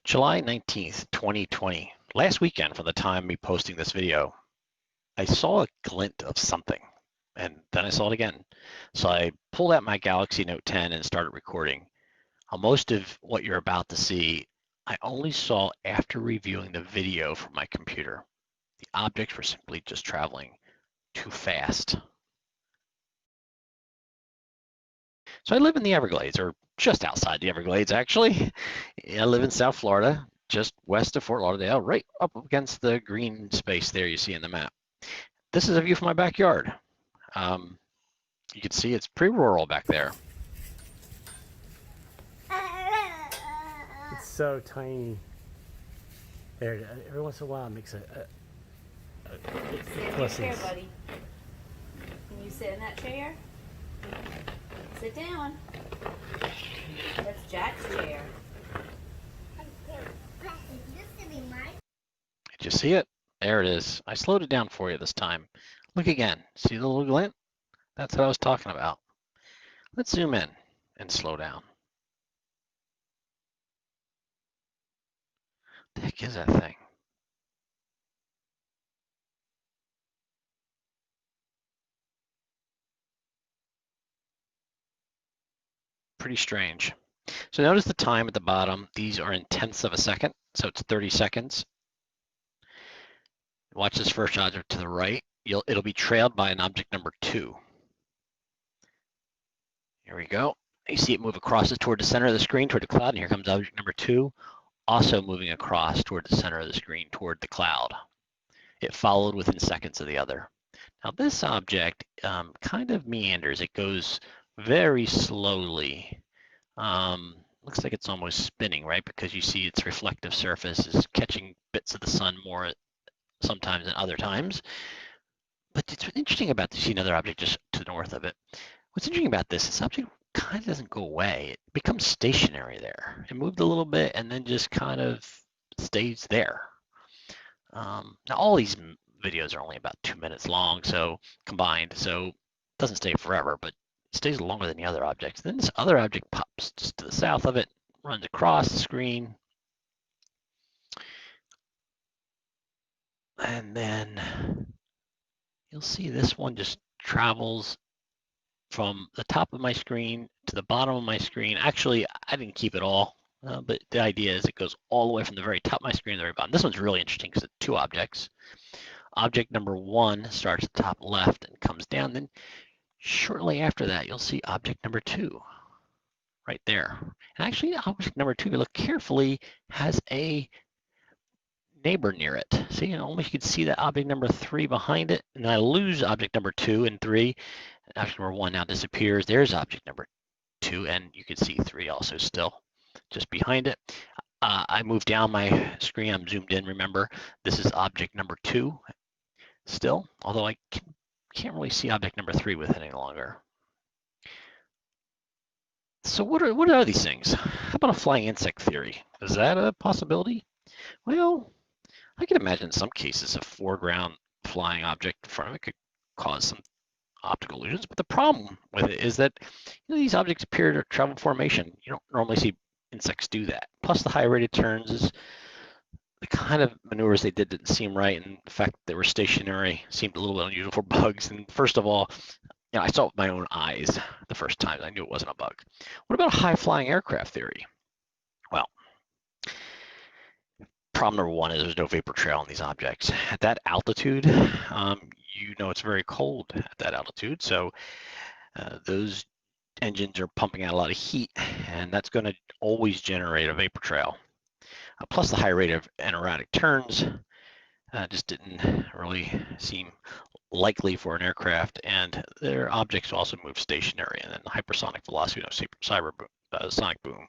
July 19th, 2020. Last weekend, from the time of me posting this video, I saw a glint of something, and then I saw it again. So I pulled out my Galaxy Note 10 and started recording. Most of what you're about to see, I only saw after reviewing the video from my computer. The objects were simply just traveling too fast. So I live in the Everglades, or just outside the Everglades, actually. I live in South Florida, just west of Fort Lauderdale, right up against the green space there you see in the map. This is a view from my backyard. You can see it's pretty rural back there. It's so tiny. There, every once in a while it makes Sit in your chair, buddy. Can you sit in that chair? Sit down. That's Jack's chair. Did you see it? There it is. I slowed it down for you this time. Look again. See the little glint? That's what I was talking about. Let's zoom in and slow down. The heck is that thing? Pretty strange. So notice the time at the bottom. These are in tenths of a second, so it's 30 seconds. Watch this first object to the right. It'll be trailed by an object number 2. Here we go. You see it move across it toward the center of the screen, toward the cloud, and here comes object number 2, also moving across toward the center of the screen, toward the cloud. It followed within seconds of the other. Now this object kind of meanders. It goes very slowly. Looks like it's almost spinning, right? Because you see its reflective surface is catching bits of the sun more sometimes than other times. But it's interesting about to see another object just to the north of it. What's interesting about this object kind of doesn't go away. It becomes stationary there. It moved a little bit and then just kind of stays there. Now all these videos are only about 2 minutes long, so combined, so it doesn't stay forever, but it stays longer than the other objects. Then this other object pops just to the south of it, runs across the screen, and then you'll see this one just travels from the top of my screen to the bottom of my screen. Actually, I didn't keep it all, but the idea is it goes all the way from the very top of my screen to the very bottom. This one's really interesting because it's 2 objects. Object number 1 starts at the top left and comes down. Then shortly after that, you'll see object number 2 right there. And actually, object number 2, if you look carefully, has a neighbor near it. See, almost you can see that object number 3 behind it. And I lose object number 2 and 3. Object number 1 now disappears. There's object number 2, and you can see 3 also still just behind it. I moved down my screen. I'm zoomed in, remember. This is object number 2 still, although I can't really see object number 3 with it any longer. So what are these things? How about a flying insect theory? Is that a possibility? Well, I can imagine in some cases a foreground flying object in front of it could cause some optical illusions, but the problem with it is that these objects appear to travel formation. You don't normally see insects do that. Plus the high rate of turns is the kind of maneuvers they did didn't seem right, and the fact that they were stationary seemed a little bit unusual for bugs. And first of all, I saw it with my own eyes the first time. I knew it wasn't a bug. What about a high-flying aircraft theory? Well, problem number 1 is there's no vapor trail on these objects. At that altitude, it's very cold at that altitude, so those engines are pumping out a lot of heat, and that's going to always generate a vapor trail. Plus the high rate of erratic turns just didn't really seem likely for an aircraft, and their objects also move stationary, and then hypersonic velocity, sonic boom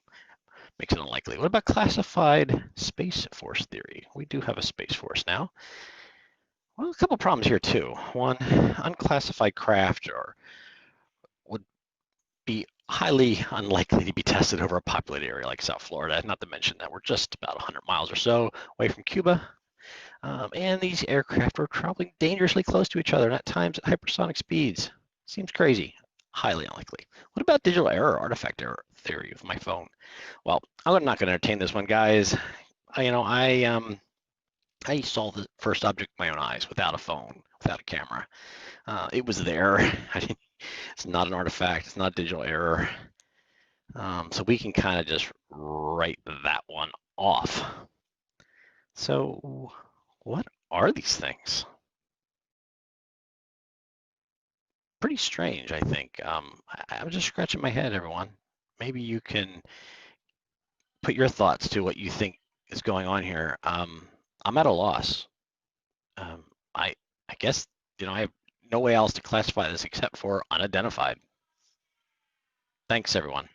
makes it unlikely. What about classified space force theory? We do have a space force now. Well, a couple problems here too. One, unclassified craft would be highly unlikely to be tested over a populated area like South Florida, not to mention that we're just about 100 miles or so away from Cuba. And these aircraft are traveling dangerously close to each other, and at times at hypersonic speeds. Seems crazy. Highly unlikely. What about digital error artifact error theory of my phone? Well, I'm not going to entertain this one, guys. I saw the first object with my own eyes without a phone, without a camera. It was there. It's not an artifact. It's not a digital error. So we can kind of just write that one off. So what are these things? Pretty strange, I think. I'm just scratching my head, everyone. Maybe you can put your thoughts to what you think is going on here. I'm at a loss. Um, I I guess I have no way else to classify this except for unidentified. Thanks, everyone.